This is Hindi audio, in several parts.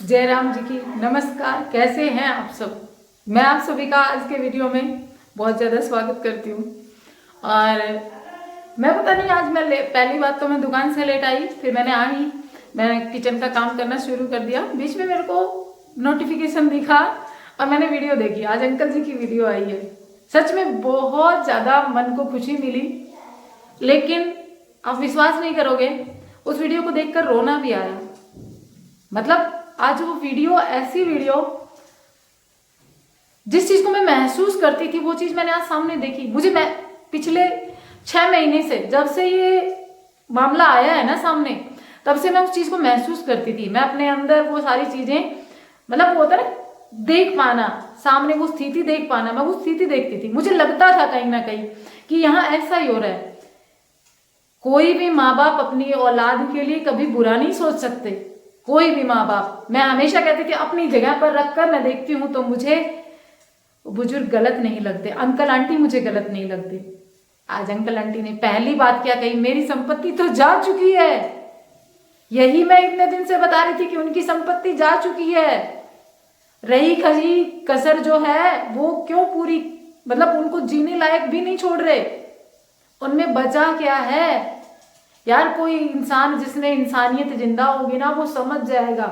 जय राम जी की नमस्कार। कैसे हैं आप सब? मैं आप सभी का आज के वीडियो में बहुत ज़्यादा स्वागत करती हूँ। और मैं पता नहीं आज मैं पहली बात तो मैं दुकान से लेट आई, फिर मैंने किचन का काम करना शुरू कर दिया। बीच में मेरे को नोटिफिकेशन दिखा और मैंने वीडियो देखी। आज अंकल जी की वीडियो आई है। सच में बहुत ज़्यादा मन को खुशी मिली, लेकिन आप विश्वास नहीं करोगे, उस वीडियो को देखकर रोना भी आया। मतलब आज वो वीडियो, ऐसी वीडियो जिस चीज को मैं महसूस करती थी वो चीज मैंने आज सामने देखी। मैं पिछले 6 महीने से, जब से ये मामला आया है ना सामने, तब से मैं उस चीज को महसूस करती थी। मैं अपने अंदर वो सारी चीजें, मतलब वो होता है ना, देख पाना, सामने वो स्थिति देख पाना, मैं वो स्थिति देखती थी। मुझे लगता था कहीं ना कहीं कि यहाँ ऐसा ही हो रहा है। कोई भी माँ बाप अपनी औलाद के लिए कभी बुरा नहीं सोच सकते, कोई भी माँ बाप। मैं हमेशा कहती थी अपनी जगह पर रखकर मैं देखती हूँ तो मुझे बुजुर्ग गलत नहीं लगते, अंकल आंटी मुझे गलत नहीं लगते। आज अंकल आंटी ने पहली बात क्या कही, मेरी संपत्ति तो जा चुकी है। यही मैं इतने दिन से बता रही थी कि उनकी संपत्ति जा चुकी है। रही खजी कसर जो है वो क्यों पूरी, मतलब उनको जीने लायक भी नहीं छोड़ रहे। उनमें बचा क्या है यार? कोई इंसान जिसने इंसानियत जिंदा होगी ना, वो समझ जाएगा।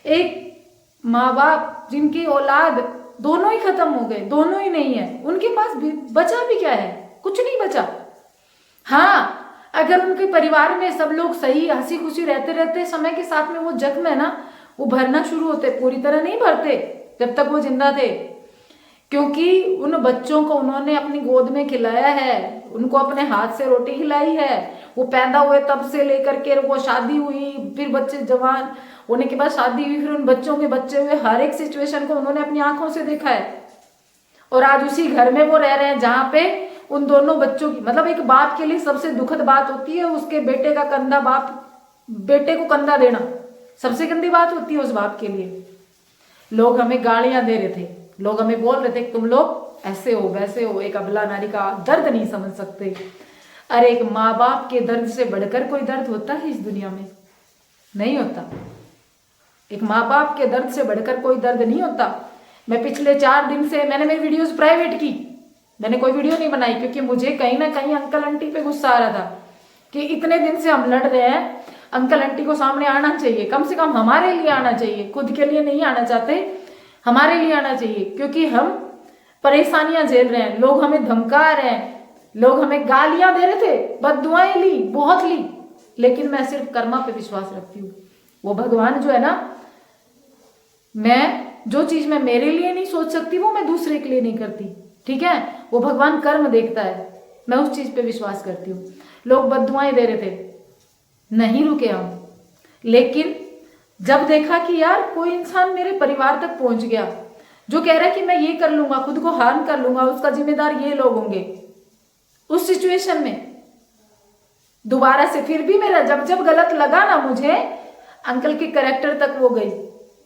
एक माँ बाप जिनकी औलाद दोनों ही खत्म हो गए, दोनों ही नहीं है, उनके पास भी बचा भी क्या है? कुछ नहीं बचा। हाँ, अगर उनके परिवार में सब लोग सही हंसी खुशी रहते रहते, समय के साथ में वो जख्म है ना, वो भरना शुरू होते। पूरी तरह नहीं भरते जब तक वो जिंदा थे, क्योंकि उन बच्चों को उन्होंने अपनी गोद में खिलाया है, उनको अपने हाथ से रोटी खिलाई है। वो पैदा हुए तब से लेकर के वो शादी हुई, फिर बच्चे जवान होने के बाद शादी हुई, फिर उन बच्चों के बच्चे हुए, हर एक सिचुएशन को उन्होंने अपनी आंखों से देखा है। और आज उसी घर में वो रह रहे हैं जहां पे उन दोनों बच्चों की, मतलब एक बाप के लिए सबसे दुखद बात होती है उसके बेटे का कंधा, बेटे को कंधा देना सबसे गंदी बात होती है उस बाप के लिए। लोग हमें गालियां दे रहे थे, लोग हमें बोल रहे थे तुम लोग ऐसे हो वैसे हो, एक अबला नारी का दर्द नहीं समझ सकते। अरे एक माँ बाप के दर्द से बढ़कर कोई दर्द होता है इस दुनिया में? नहीं होता। एक माँ बाप के दर्द से बढ़कर कोई दर्द नहीं होता। मैं पिछले 4 दिन से मैंने मेरी वीडियोस प्राइवेट की, मैंने कोई वीडियो नहीं बनाई, क्योंकि मुझे कहीं ना कहीं अंकल आंटी पे गुस्सा आ रहा था कि इतने दिन से हम लड़ रहे हैं, अंकल आंटी को सामने आना चाहिए, कम से कम हमारे लिए आना चाहिए। खुद के लिए नहीं आना चाहते, हमारे लिए आना चाहिए, क्योंकि हम परेशानियां झेल रहे हैं। लोग हमें धमका रहे हैं, लोग हमें गालियां दे रहे थे, बददुआएं ली, बहुत ली, लेकिन मैं सिर्फ कर्मा पे विश्वास रखती हूँ। वो भगवान जो है ना, मैं जो चीज मैं मेरे लिए नहीं सोच सकती वो मैं दूसरे के लिए नहीं करती, ठीक है? वो भगवान कर्म देखता है, मैं उस चीज पे विश्वास करती हूँ। लोग बददुआएं दे रहे थे, नहीं रुके हम, लेकिन जब देखा कि यार कोई इंसान मेरे परिवार तक पहुंच गया जो कह रहा है कि मैं ये कर लूंगा, खुद को हार्म कर लूंगा, उसका जिम्मेदार ये लोग होंगे, उस सिचुएशन में दोबारा से फिर भी मेरा जब जब गलत लगा ना मुझे, अंकल के कैरेक्टर तक वो गई,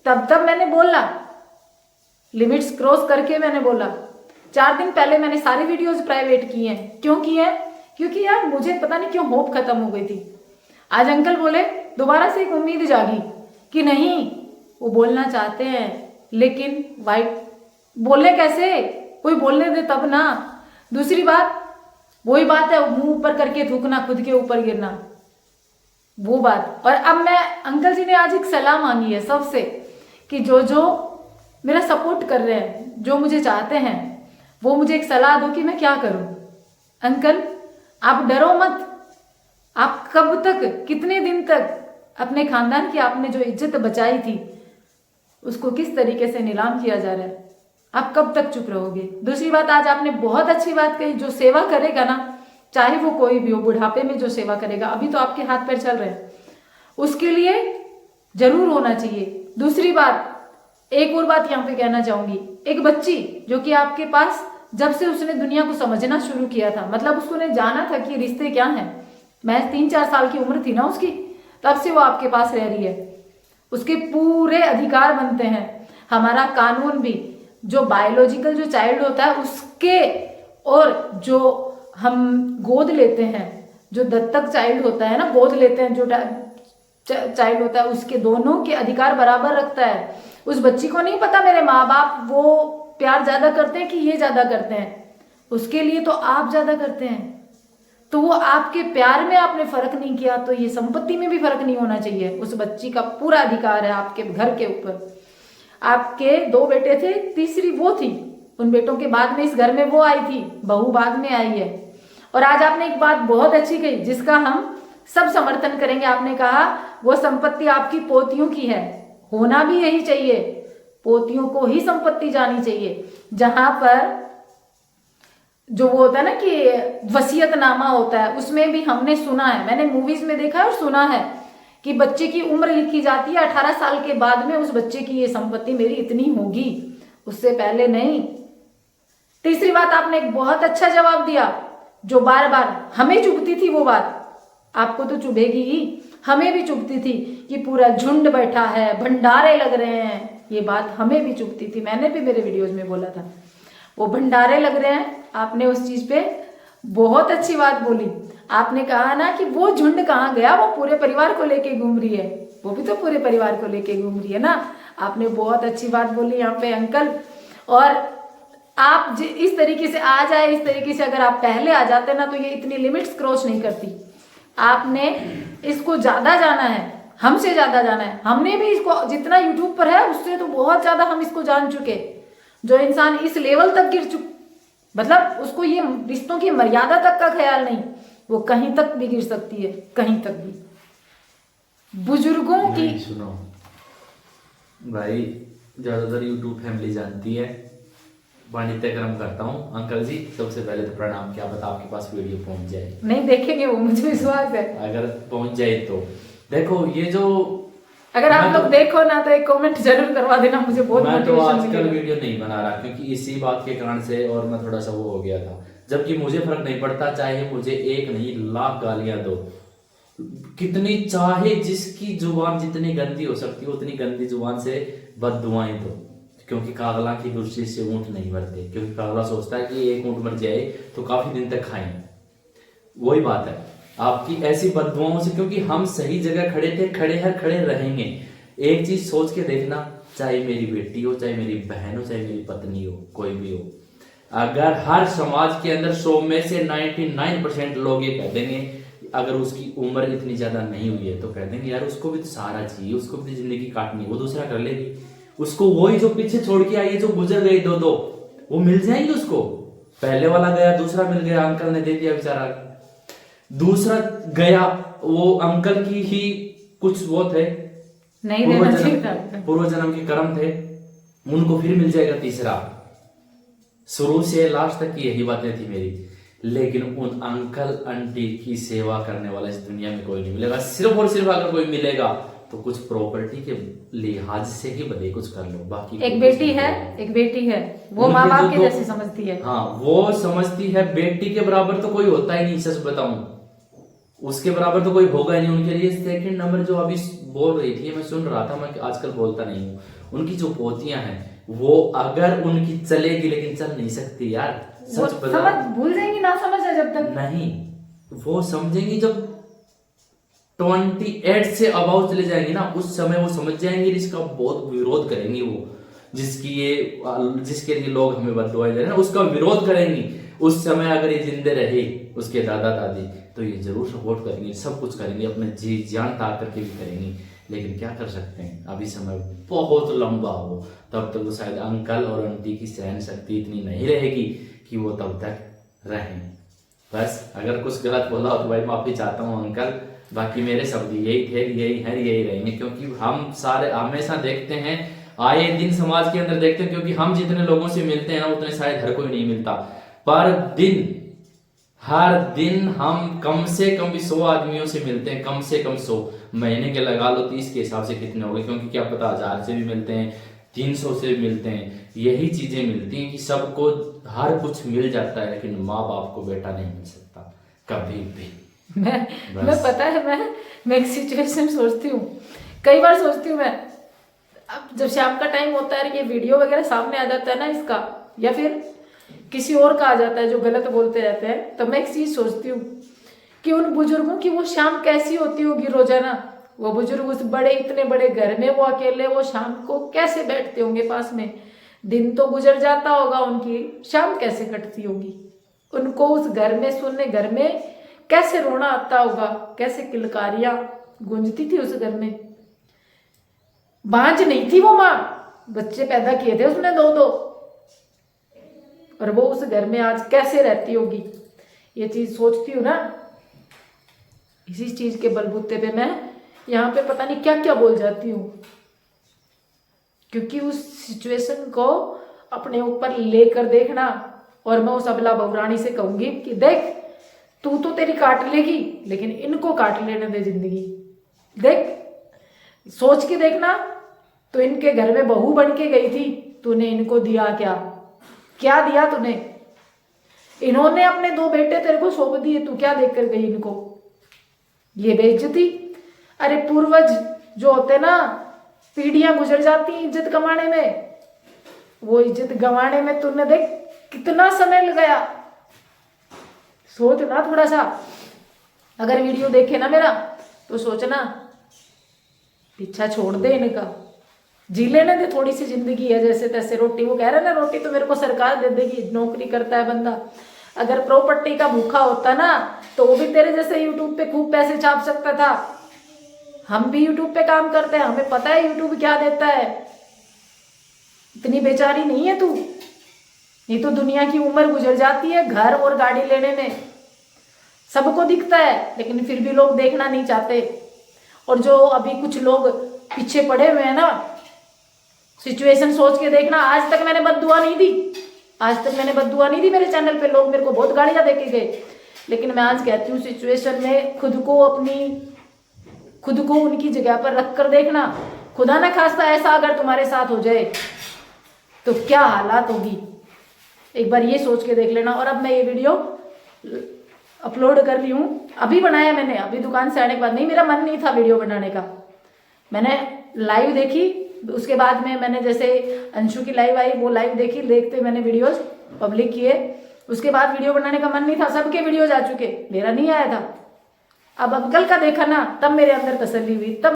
तब मैंने बोला, लिमिट्स क्रॉस करके मैंने बोला। 4 दिन पहले मैंने सारी वीडियोस प्राइवेट की हैं। क्यों की हैं? क्योंकि यार मुझे पता नहीं क्यों होप खत्म हो गई थी। आज अंकल बोले, दोबारा से एक उम्मीद जागी कि नहीं, वो बोलना चाहते हैं, लेकिन वाइट बोले कैसे? कोई बोलने दे तब ना। दूसरी बात, वही बात है, मुंह ऊपर करके थूकना, खुद के ऊपर गिरना, वो बात। और अब मैं, अंकल जी ने आज एक सलाह मांगी है सबसे कि जो जो मेरा सपोर्ट कर रहे हैं, जो मुझे चाहते हैं, वो मुझे एक सलाह दो कि मैं क्या करूं। अंकल आप डरो मत। आप कब तक, कितने दिन तक अपने खानदान की आपने जो इज्जत बचाई थी उसको किस तरीके से नीलाम किया जा रहा है? आप कब तक चुप रहोगे? दूसरी बात, आज आपने बहुत अच्छी बात कही, जो सेवा करेगा ना, चाहे वो कोई भी हो, बुढ़ापे में जो सेवा करेगा, अभी तो आपके हाथ पैर चल रहे हैं, उसके लिए जरूर होना चाहिए। दूसरी बात, एक और बात यहाँ पे कहना चाहूंगी, एक बच्ची जो कि आपके पास, जब से उसने दुनिया को समझना शुरू किया था, मतलब उसने जाना था कि रिश्ते क्या हैं, मैं 3-4 साल की उम्र थी ना उसकी, तब से वो आपके पास रह रही है। उसके पूरे अधिकार बनते हैं। हमारा कानून भी, जो बायोलॉजिकल जो चाइल्ड होता है उसके, और जो हम गोद लेते हैं, जो दत्तक चाइल्ड होता है ना, गोद लेते हैं, जो चाइल्ड होता है उसके दोनों के अधिकार बराबर रखता है। उस बच्ची को नहीं पता मेरे माँ बाप वो प्यार ज्यादा करते हैं कि ये ज्यादा करते हैं, उसके लिए तो आप ज्यादा करते हैं। तो वो आपके प्यार में आपने फर्क नहीं किया, तो ये संपत्ति में भी फर्क नहीं होना चाहिए। उस बच्ची का पूरा अधिकार है आपके घर के ऊपर। आपके 2 बेटे थे, तीसरी वो थी, उन बेटों के बाद में इस घर में वो आई थी, बहू बाद में आई है। और आज आपने एक बात बहुत अच्छी कही जिसका हम सब समर्थन करेंगे। आपने कहा वो संपत्ति आपकी पोतियों की है, होना भी यही चाहिए, पोतियों को ही संपत्ति जानी चाहिए। जहां पर जो वो होता है ना कि वसीयतनामा होता है, उसमें भी हमने सुना है, मैंने मूवीज में देखा है और सुना है कि बच्चे की उम्र लिखी जाती है, 18 साल के बाद में उस बच्चे की ये संपत्ति मेरी इतनी होगी, उससे पहले नहीं। तीसरी बात आपने एक बहुत अच्छा जवाब दिया, जो बार बार हमें चुभती थी, वो बात आपको तो चुभेगी ही, हमें भी चुभती थी कि पूरा झुंड बैठा है, भंडारे लग रहे हैं, ये बात हमें भी चुभती थी। मैंने भी मेरे वीडियोज में बोला था वो भंडारे लग रहे हैं। आपने उस चीज पे बहुत अच्छी बात बोली। आपने कहा ना कि वो झुंड कहाँ गया, वो पूरे परिवार को लेके घूम रही है, वो भी तो पूरे परिवार को लेके घूम रही है ना। आपने बहुत अच्छी बात बोली यहाँ पे अंकल। और आप इस तरीके से आ जाए, इस तरीके से अगर आप पहले आ जाते ना तो ये इतनी लिमिट्स क्रॉस नहीं करती। आपने इसको ज्यादा जाना है, हमसे ज्यादा जाना है। हमने भी इसको जितना यूट्यूब पर है उससे तो बहुत ज्यादा हम इसको जान चुके। जो इंसान इस लेवल तक गिर मतलब उसको ये रिश्तों की मर्यादा तक का ख्याल नहीं, वो कहीं तक भी गिर सकती है, कहीं तक भी। बुजुर्गों की सुनो भाई, ज्यादातर यूट्यूब फैमिली जानती है, वाणिज्य कर्म करता हूँ। अंकल जी सबसे पहले तो प्रणाम, क्या पता आपके पास वीडियो पहुंच जाए। नहीं देखेंगे वो, मुझे विश्वास है। अगर पहुंच जाए तो देखो, ये जो अगर आप लोग देखो ना तो एक कमेंट जरूर करवा देना, मुझे बहुत मैं तो मोटिवेशन आजकल वीडियो नहीं बना रहा क्योंकि इसी बात के कारण से, और मैं थोड़ा सा वो हो गया था, जबकि मुझे फर्क नहीं पड़ता, चाहे मुझे 1 नहीं लाख गालियां दो, कितनी चाहे जिसकी जुबान जितनी गंदी हो सकती है उतनी गंदी जुबान से बददुआएं दो, क्योंकि कागला की कुर्सी से ऊंट नहीं मरते। क्योंकि कागला सोचता है कि एक ऊंट मर जाए तो काफी दिन तक खाएं। वही बात है आपकी ऐसी बददुआओं से, क्योंकि हम सही जगह खड़े थे, खड़े हैं, खड़े रहेंगे। एक चीज सोच के देखना, चाहे मेरी बेटी हो, चाहे मेरी बहन हो, चाहे मेरी पत्नी हो, कोई भी हो, अगर हर समाज के अंदर 100 में से 99% लोग ये कह देंगे, अगर उसकी उम्र इतनी ज्यादा नहीं हुई है तो कह देंगे यार उसको भी तो सहारा चाहिए, उसको भी तो जिंदगी काटनी है, वो दूसरा कर लेगी। उसको वही जो पीछे छोड़ के आई, जो गुजर गई दो वो मिल जाएंगे उसको। पहले वाला गया, दूसरा मिल गया, अंकल ने दे दिया बेचारा। दूसरा गया, वो अंकल की ही कुछ वो थे, नहीं देना चाहिए था, पूर्व जन्म के कर्म थे, उनको फिर मिल जाएगा तीसरा। शुरू से लास्ट तक की यही बातें थी मेरी, लेकिन उन अंकल आंटी की सेवा करने वाला इस दुनिया में कोई नहीं मिलेगा। सिर्फ और सिर्फ अगर कोई मिलेगा तो कुछ प्रॉपर्टी के लिहाज से ही भले कुछ कर लो, बाकी एक बेटी है वो माँ बाप के जैसे समझती है। हाँ वो समझती है, बेटी के बराबर तो कोई होता ही नहीं, सच बताऊं उसके बराबर तो कोई होगा ही नहीं उनके लिए। सेकंड नंबर जो अभी बोल रही थी, मैं सुन रहा था, मैं आजकल बोलता नहीं हूँ, उनकी जो पोतियां हैं वो अगर उनकी चलेगी, लेकिन चल नहीं सकती यार, सच बता, भूल जाएंगी, ना समझ है जब तक नहीं, वो समझेंगी जब 28 से अबाउ चले जाएंगी ना, उस समय वो समझ जाएंगी, इसका बहुत विरोध करेंगी वो, जिसके लिए लोग हमें बददुआएं दे रहे हैं उसका विरोध करेंगी। उस समय अगर ये जिंदे रहे उसके दादा दादी तो ये जरूर सपोर्ट करेंगे, सब कुछ करेंगे, अपने जी जान ताक करके भी करेंगी। लेकिन क्या कर सकते हैं, अभी समय बहुत लंबा हो, तब तक तो शायद अंकल और आंटी की सहन शक्ति इतनी नहीं रहेगी कि वो तब तक रहें। बस अगर कुछ गलत बोला हो तो भाई माफी चाहता हूँ अंकल, बाकी मेरे शब्द यही थे, यही है, यही रहेंगे। क्योंकि हम सारे हमेशा देखते हैं, आए दिन समाज के अंदर देखते हैं, क्योंकि हम जितने लोगों से मिलते हैं ना उतने शायद हर कोई नहीं मिलता, पर दिन हर दिन हम कम से कम भी 100 आदमियों से मिलते हैं, कम से कम 100, महीने के लगा लो 30 के हिसाब से कितने हो गए, क्योंकि क्या पता 1000 से भी मिलते हैं, 300 से भी मिलते हैं। यही चीजें मिलती हैं कि सबको हर कुछ मिल जाता है, लेकिन माँ बाप को बेटा नहीं मिल सकता कभी भी। मैं पता है, मैं एक सिचुएशन सोचती हूँ, कई बार सोचती हूँ मैं, अब जब शाम का टाइम होता है, ये वीडियो वगैरह सामने आ जाता है ना इसका, या फिर किसी और का आ जाता है जो गलत बोलते रहते हैं, तो मैं एक चीज सोचती हूँ कि उन बुजुर्गों की वो शाम कैसी होती होगी रोजाना, वो बुजुर्ग उस बड़े इतने बड़े घर में वो अकेले, वो शाम को कैसे बैठते होंगे पास में, दिन तो गुजर जाता होगा उनकी, शाम कैसे कटती होगी उनको उस घर में, सुनने घर में कैसे रोना आता होगा, कैसे किलकारियां गूंजती थी उस घर में। बांझ नहीं थी वो माँ, बच्चे पैदा किए थे उसने 2-2, और वो उस घर में आज कैसे रहती होगी। ये चीज सोचती हूँ ना, इसी चीज के बलबूते पे मैं यहाँ पे पता नहीं क्या क्या बोल जाती हूँ, क्योंकि उस सिचुएशन को अपने ऊपर लेकर देखना। और मैं उस अबला बहुरानी से कहूंगी कि देख, तू तो तेरी काट लेगी, लेकिन इनको काट लेने दे जिंदगी। देख सोच के देखना, तो इनके घर में बहू बन के गई थी, तूने इनको दिया क्या, क्या दिया तूने। इन्होंने अपने 2 बेटे तेरे को सौंप दिए, तू क्या देख कर गई इनको, ये बेइज्जती। अरे पूर्वज जो होते ना, पीढ़ियां गुजर जाती इज्जत कमाने में, वो इज्जत गंवाने में तूने देख कितना समय लगाया। सोच ना थोड़ा सा, अगर वीडियो देखे ना मेरा तो सोचना, पीछा छोड़ दे इनका, जी लेने दे, थोड़ी सी जिंदगी है जैसे तैसे। रोटी, वो कह रहे ना रोटी तो मेरे को सरकार दे देगी, नौकरी करता है बंदा। अगर प्रॉपर्टी का भूखा होता ना, तो वो भी तेरे जैसे यूट्यूब पे खूब पैसे छाप सकता था। हम भी यूट्यूब पे काम करते हैं, हमें पता है यूट्यूब क्या देता है। इतनी बेचारी नहीं है तू, नहीं तो दुनिया की उम्र गुजर जाती है घर और गाड़ी लेने में। सबको दिखता है, लेकिन फिर भी लोग देखना नहीं चाहते। और जो अभी कुछ लोग पीछे पड़े हुए हैं ना, सिचुएशन सोच के देखना। आज तक मैंने बद्दुआ नहीं दी, आज तक मैंने बद्दुआ नहीं दी मेरे चैनल पे, लोग मेरे को बहुत गालियां देके गए, लेकिन मैं आज कहती हूँ सिचुएशन में खुद को उनकी जगह पर रख कर देखना। खुदा ना खास्ता ऐसा अगर तुम्हारे साथ हो जाए तो क्या हालात होगी, एक बार ये सोच के देख लेना। और अब मैं ये वीडियो अपलोड कर रही हूँ, अभी बनाया मैंने, अभी दुकान से आने के बाद। नहीं, मेरा मन नहीं था वीडियो बनाने का, मैंने लाइव देखी, उसके बाद में मैंने जैसे अंशु की लाइव आई वो लाइव देखी, देखते मैंने वीडियोस पब्लिक किए, उसके बाद वीडियो बनाने का मन नहीं था। सबके वीडियोज आ चुके, मेरा नहीं आया था। अब अंकल का देखा ना, तब मेरे अंदर तसल्ली हुई, तब